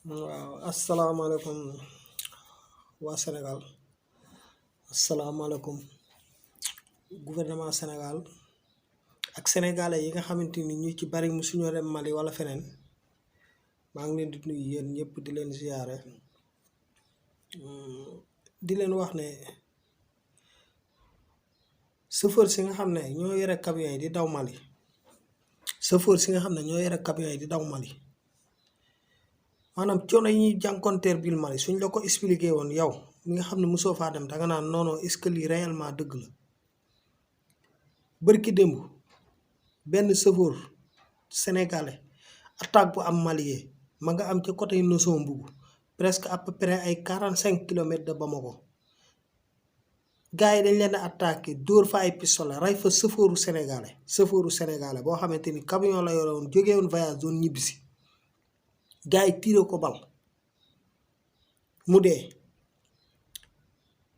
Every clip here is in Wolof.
waaw asalaamaaleykum waa Sénégal asalaamaaleykum gouvernement Sénégal ak sénégalais yi nga xamante ni ñu ci bari musuñoo dem Mali wala feneen maa ngi leen di nuyu yéen ñëpp di leen ziyaare di leen wax ne chauffeur si nga xam ne ñoo yore camion yi di daw Mali chauffeur si nga xam ne ñoo yore camion yi di daw Mali maanaam coono yi ñuy jànkonteel biir Mali suñ la ko expliqué woon yow mi nga xam ne mosoo faa dem danga naan non non est-ce que lii réellement dëgg la bërki démb benn chauffeur sénégalais attaque bu am Malien ma nga am ci côté Nossombougu presque à peu près ay 45 kilomètres de Bamako gars yi dañ leen a attaqué dóor fa ay pistolet rey fa chauffeuru sénégalais boo xamante ni camion la yore woon jógee woon voyage doon ñibbisi gars yi tiire ko bal mu dee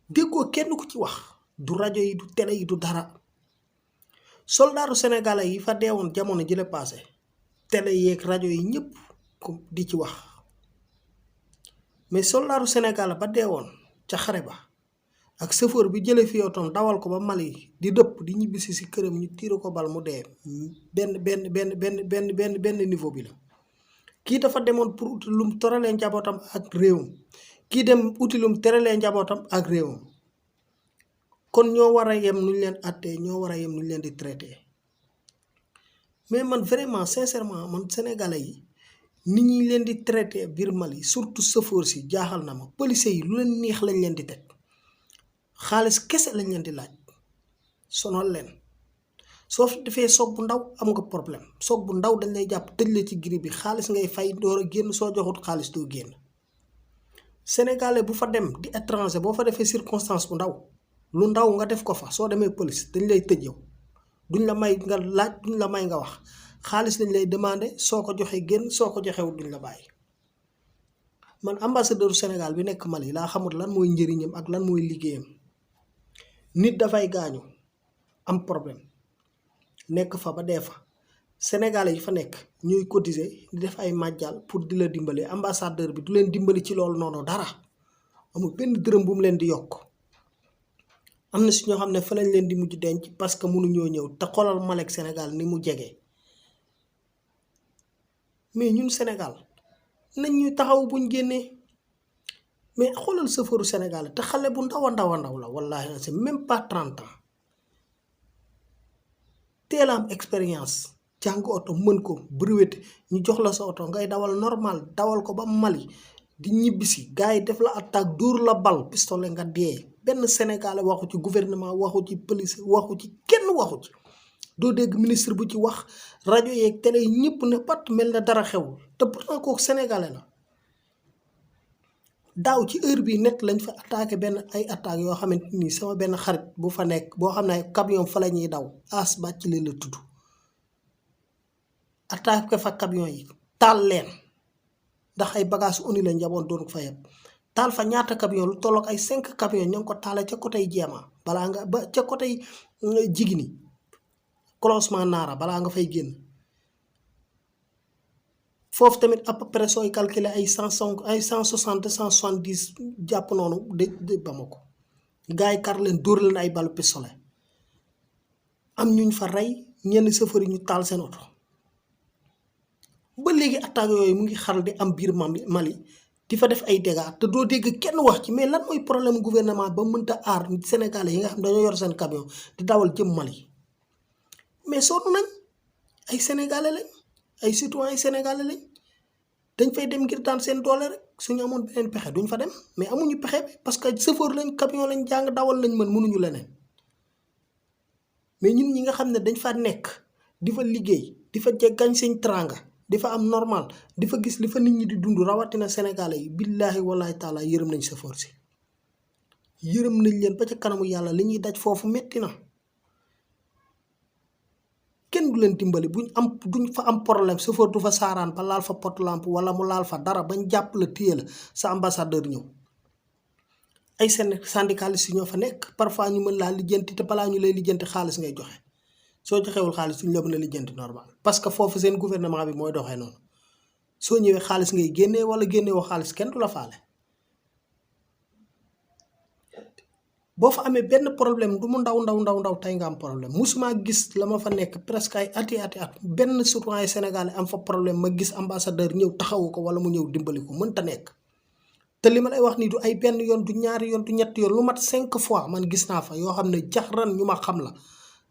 déggoo kenn ku ci wax du rajo yi du télé yi du dara soldaaru sénégalais yi fa deewoon jamono jële passé télé yeeg rajo yi ñëpp di ci wax mais soldaaru sénégalais ba deewoon ca xare ba ak chauffeur bi jële fi otom dawal ko ba Mali di dëpp di ñibbisi si këram ñu tiire ko bal mu dee benn niveau bi la kii dafa demoon pour uti lum toralee njabootam ak réewam kii dem uti lum teralee njabootam ak réewam kon ñoo war a yem nuñ leen attee ñoo war a yem nuñ leen di traité mais man vraiment sincèrement man sénégalais yi nit ñi leen di traité biir Mali surtout chauffeur si jaaxal na ma policiers yi lu leen neex lañ leen di teg xaalis kese lañ leen di laaj sonal leen soo fi defee soog bu ndaw am nga problème soog bu ndaw dañ lay jàpp tëj la ci giri bi xaalis ngay fay door a génn soo joxut xaalis doo génn sénégalais bu fa dem di étranger boo fa defee circonstance bu ndaw lu ndaw nga def ko fa soo demee police dañ lay tëj yow duñ la may nga laaj duñ la may nga wax xaalis lañ lay demandé soo ko joxee génn soo ko joxewut duñ la bàyyi man ambassadeur Sénégal bi nekk Mali laa xamul lan mooy njëriñam ak lan mooy liggéeyam nit dafay gaañu am problème nekk fa ba dee fa sénégalais yi fa nekk ñuy cotiser di def ay màjjal pour di la dimbali ambassadeur bi du leen dimbali ci loolu noonu dara amul benn dërëm bu mu leen di yokk am na si ñoo xam ne fa lañ leen di mujj denc parce que mënuñoo ñëw te xoolal Malek Sénégal ni mu jege mais ñun Sénégal nañ ñu taxaw buñ génnee mais xoolal chauffeuru Sénégal te xale bu ndaw a ndaw la wallahi c'est même pas 30 ans teel a am expérience jàng oto mën ko breveté ñu jox la sa oto ngay dawal normal dawal ko ba Mali di ñibbisi gars yi def la attaque dóor la bal pistolet nga dee benn sénégalais waxu ci gouvernement waxu ci police waxu ci kenn waxu ci doo dégg ministre bu ci wax rajo yeeg télé yi ñëpp ne pat mel na dara xewul te pourtant kooku sénégalais la daaw ci heure bi net lañ fa attaqué benn ay attaques yoo xamante ni sama benn xarit bu fa nekk boo xam ne camion fa la ñuy daw as bàcc leen la tudd attaqué fa camion yi taal leen ndax ay bagages uni la njaboot doon ko fa yeb taal fa ñaata camion lu tolloog ay 5 camion ñoo ngi ko taale ca côté Jéema balaa nga ba ca côté Jigini croisement Naara balaa nga fay génn foofu tamit à peu près sooy calculer ay 160 170 jàpp noonu de Bamako gars yi kar leen dóor leen ay balu pistolet am ñuñ fa rey ñenn chauffeur yi ñu taal seen oto ba léegi attaque yooyu mu ngi xaral di am biir Mali di fa def ay dégâts te doo dégg kenn wax ci mais lan mooy problème gouvernement ba mënta aar sénégalais yi nga xam dañoo yor seen camion di dawal jëm Mali mais sonn nañ ay sénégalais lañ ay citoyens sénégalais lañ dañ fay dem ngir daan seen doole rek suñu amoon beneen pexe duñ fa dem mais amuñu pexe bi parce que chauffeur lañ camion lañ jàng dawal lañ mën mënuñu leneen mais ñun ñi nga xam ne dañ fa nekk di fa liggéey di fa jeggañ seen tranga di fa am normal di fa gis li fa nit ñi di dund rawatina sénégalais yi billaahi wallaahi taala yërëm nañ chauffeur si yërëm nañ leen ba ca kanamu yàlla li ñuy daj foofu metti na kenn du leen dimbali duñ fa am problème chauffeur du fa saaraan ba laal fa pot lampe wala mu laal fa dara bañ jàpp la téye la sa ambassadeur ñëw ay syndicalistes yi ñoo fa nekk parfois ñu mën laa lijjanti te balaa ñu lay lijjanti xaalis ngay joxe soo joxewul xaalis duñ la mën a lijjanti normal parce que foofu seen gouvernement bi mooy doxee noonu soo ñëwee xaalis ngay génnee wala génnewoo xaalis kenn du la faale. boo fa amee benn problème du mu ndaw tey nga am problème musuma gis la ma fa nekk presque ay ati benn citoyen sénégalais am fa problème ma gis ambassadeur ñëw taxawu ko wala mu ñëw dimbali ko mënta nekk. te li ma lay wax nii du ay benn yoon du ñaari yoon du ñetti yoon lu mat 5 fois man gis naa fa yoo xam ne jaxran ñu ma xam la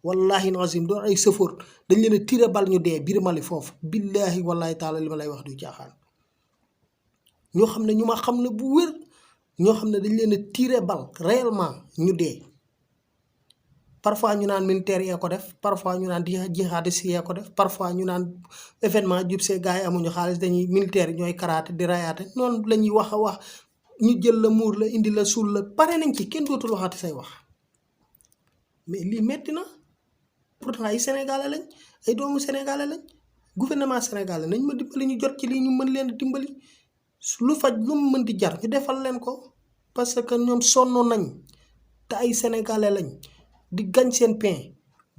wallahi nazim doon ay sëfoor dañ leen a tiré bal ñu dee biir Mali foofu billahi wallahi taala li ma lay wax du jaaxaan ñoo xam ne ñu ma xam ne bu wér ñoo xam ne dañ leen a tiré bal réellement ñu dee. parfois ñu naan militaire yee ko def parfois ñu naan jihadiste yee ko def parfois ñu naan événement jub see gars yi amuñu xaalis dañuy militaire ñooy karaate di rayaate noonu la ñuy wax a wax ñu jël la muur la indi la suul la pare nañ ci kenn dootul waxati say wax. mais lii metti na pourtant ay sénégalais lañ ay doomu sénégalais lañ gouvernement sénégalais nañ ma dimbali ñu jot ci lii ñu mën leen dimbali lu faj lu mu mën di jar ñu defal leen ko parce que ñoom sonn nañ te ay sénégalais lañ. di gañ seen pain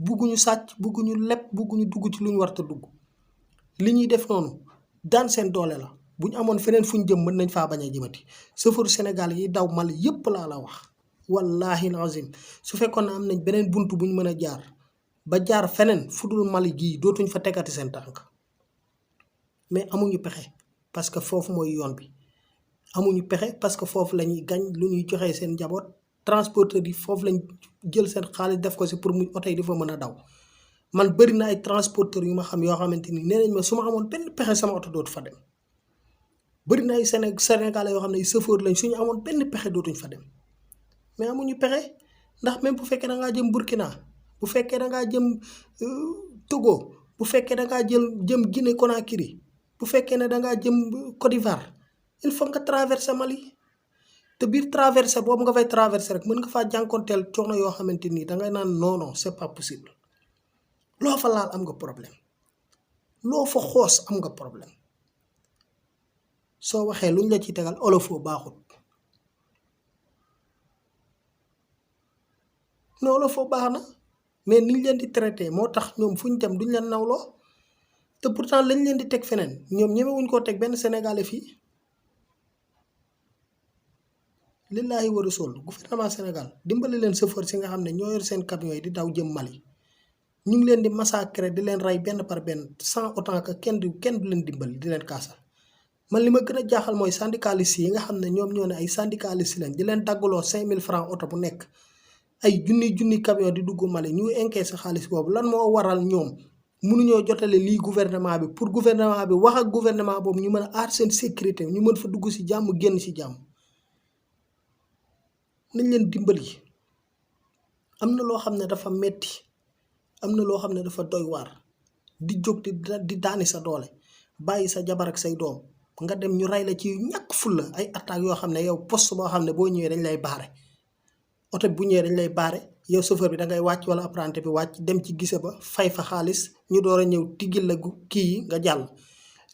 bugguñu sàcc bugguñu leb bugguñu dugg ci lu ñu war a dugg li ñuy def noonu daan seen doole la bu ñu amoon feneen fu ñu jëm mën nañ faa bañ a jëmati chauffeur Sénégal yi daw Mali yépp laa la wax wallahi lazim su fekkoon ne am nañ beneen buntu bu ñu mën a jaar ba jaar feneen fu dul Mali gii dootuñ fa tegati seen tànk mais amuñu pexe parce que foofu mooy yoon bi amuñu pexe parce que foofu la ñuy gañ lu ñuy joxee seen njaboot. transporteur yi foofu lañ jël seen xaalis def ko si pour mu oto yi dafa mën a daw man bëri na ay transporteur yu ma xam yoo xamante ni nee nañ ma su ma amoon benn pexe sama oto dootu fa dem bëri na ay Sénégalais yoo xam ne ay chauffeur lañ suñu amoon benn pexe dootuñ fa dem mais amuñu pexe ndax même bu fekkee da ngaa jëm Burkina bu fekkee da ngaa jëm Togo bu fekkee da ngaa jëm Guinée Conakry bu fekkee ne da ngaa jëm Côte d'Ivoire il faut nga traverser Mali. te biir traversé boobu nga fay traversé rek mën nga faa jànkonteel coono yoo xamante ni dangay naan non c'est pas possible loo fa laal am nga problème loo fa xoos am nga problème soo waxee luñ la ci tegal olofoo baaxut non olofoo baax na mais niñ leen di traité moo tax ñoom fu ñu dem duñ leen nawloo te pourtant lañ leen di teg feneen ñoom ñemewuñ koo teg benn sénégalais fii. lillahi wa rasul gouvernement Sénégal dimbali leen chauffeur si nga xam ne ñoo yor seen camion yi di daw jëm Mali ñu ngi leen di massacrer di leen rey benn par benn sans autant que kenn du leen dimbali di leen kaasal man li ma gën a jaaxal mooy syndicalistes yi nga xam ne ñoom ñoo ne ay syndicalistes lañ di leen daggaloo 5000 francs oto bu nekk ay junni camion di dugg Mali ñu encaissé xaalis boobu lan moo waral ñoom mënuñoo jotale lii gouvernement bi pour gouvernement bi wax ak gouvernement boobu ñu mën a aar seen sécurité ñu mën fa dugg si jàmm génn si jàmm. nañ leen dimbali am na loo xam ne dafa metti am na loo xam ne dafa doy waar di jóg di daani sa doole bàyyi sa jabar ak say doom nga dem ñu rey la ci ñàkk fulla ay attaques yoo xam ne yow poste boo xam ne boo ñëwee dañ lay baare oto bu ñëwee dañ lay baare yow chauffeur bi da ngay wàcc wala apprenti bi wàcc dem ci gise ba fay fa xaalis ñu door a ñëw tiggil la kii yi nga jàll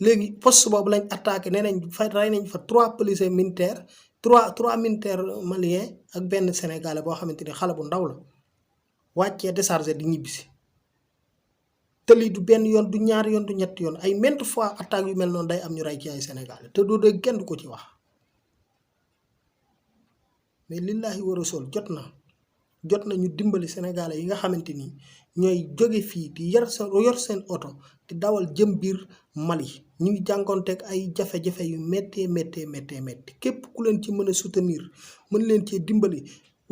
léegi poste boobu lañ attaqué nee nañ fay rey nañ fa 3 policiers militaires 3 militaires maliens ak benn sénégalais boo xamante ni xale bu ndaw la wàccee déchargé di ñibbisi te lii du benn yoon du ñaari yoon du ñetti yoon ay maintes fois attaques yu mel noonu day am ñu rey ci ay sénégalais te doo dégg kenn du ko ci wax mais lillahi wa rasul jot na ñu dimbali sénégalais yi nga xamante ni ñooy jóge fii di yor seen oto di dawal jëm biir Mali ñu ngi jànkoonteeg ay jafe-jafe yu métti képp ku leen ci mën a soutenir mën leen cee dimbali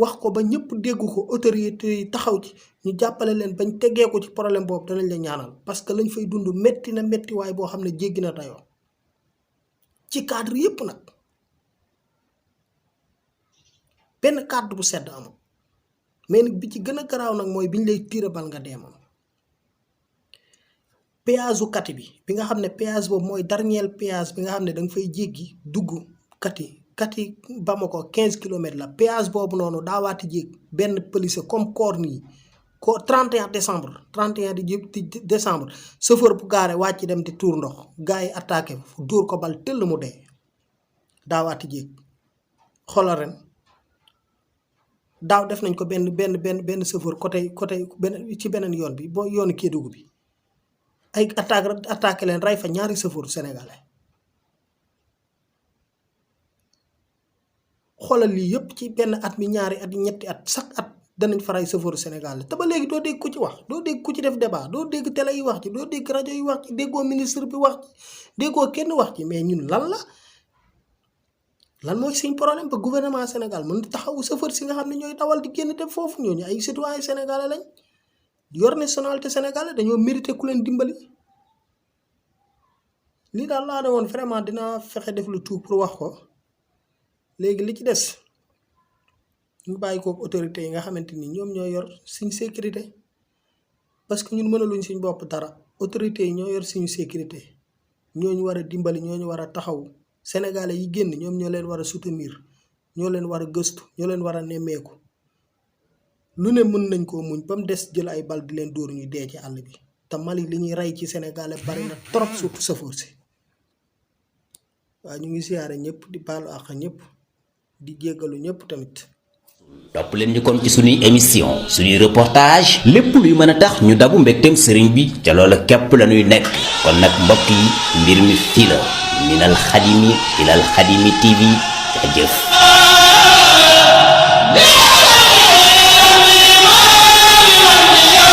wax ko ba ñëpp dégg ko autorité yi taxaw ci ñu jàppale leen bañ tegee ko ci problème boobu danañ la ñaanal parce que lañ fay dund métti na méttiwaay boo xam ne jéggi na dayoo ci cadre yëpp nag benn cadre bu sedd amul mais nag bi ci gën a garaaw nag mooy biñ lay tiire bal nga dee moom péage u Kati bi nga xam ne péage boobu mooy dernier péage bi nga xam ne da nga fay jéggi dugg Kati Bamako 15 kilomètres la péage boobu noonu daawaati jéeg benn policier comme koor nii ko 31 décembre chauffeur bu gaare wàcc dem di tuur ndox gars yi attaqué dóor ko bal tëll mu dee daawaati jéeg xoolal ren daaw def nañ ko benn chauffeur côté ci beneen yoon bi boo yoonu Kédougou bi ay attaqué leen rey fa ñaari chauffeur sénégalais xoolal lii yëpp ci benn at mi ñaari at ñetti at chaque at danañ faray chauffeur Sénégal te ba léegi doo dégg ku ci wax doo dégg ku ci def débat doo dégg télé yi wax ci doo dégg rajo yi wax ci déggoo ministre bi wax ci déggoo kenn wax ci mais ñun lan mooy suñ problème ba gouvernement Sénégal mën taxawu chauffeur si nga xam ne ñooy dawal di génn dem foofu ñooñu ay citoyen sénégalais lañ yor nationalité sénégalais dañoo mérité ku leen dimbali lii daal laa ne woon vraiment dinaa fexe def lu tout pour wax ko léegi li ci des ñu bàyyi kook autorité yi nga xamante ni ñoom ñoo yor suñ sécurité parce que ñun mënaluñ suñ bopp dara autorité yi ñoo yor suñu sécurité ñooñu war a dimbali ñooñu war a taxaw sénégalais yi génn ñoom ñoo leen war a soutenir ñoo leen war a gëstu ñoo leen war a nemmeeku lu ne mën nañ koo muñ ba mu des jël ay bal di leen dóor ñuy dee ci àll bi te Mali li ñuy rey ci sénégalais bari na trop surtout chauffeur si waaw ñu ngi siyaare ñëpp di baalu àq ñëpp di jéggalu ñëpp tamit. topp leen ñu kon ci suñuy émission suñuy reportage lépp luy mën a tax ñu dabu mbégteem sëriñ bi ca loola képp la ñuy nekk kon nag mbokk yi mbir mi fii la minal xadimi ilal xadimi TV jëf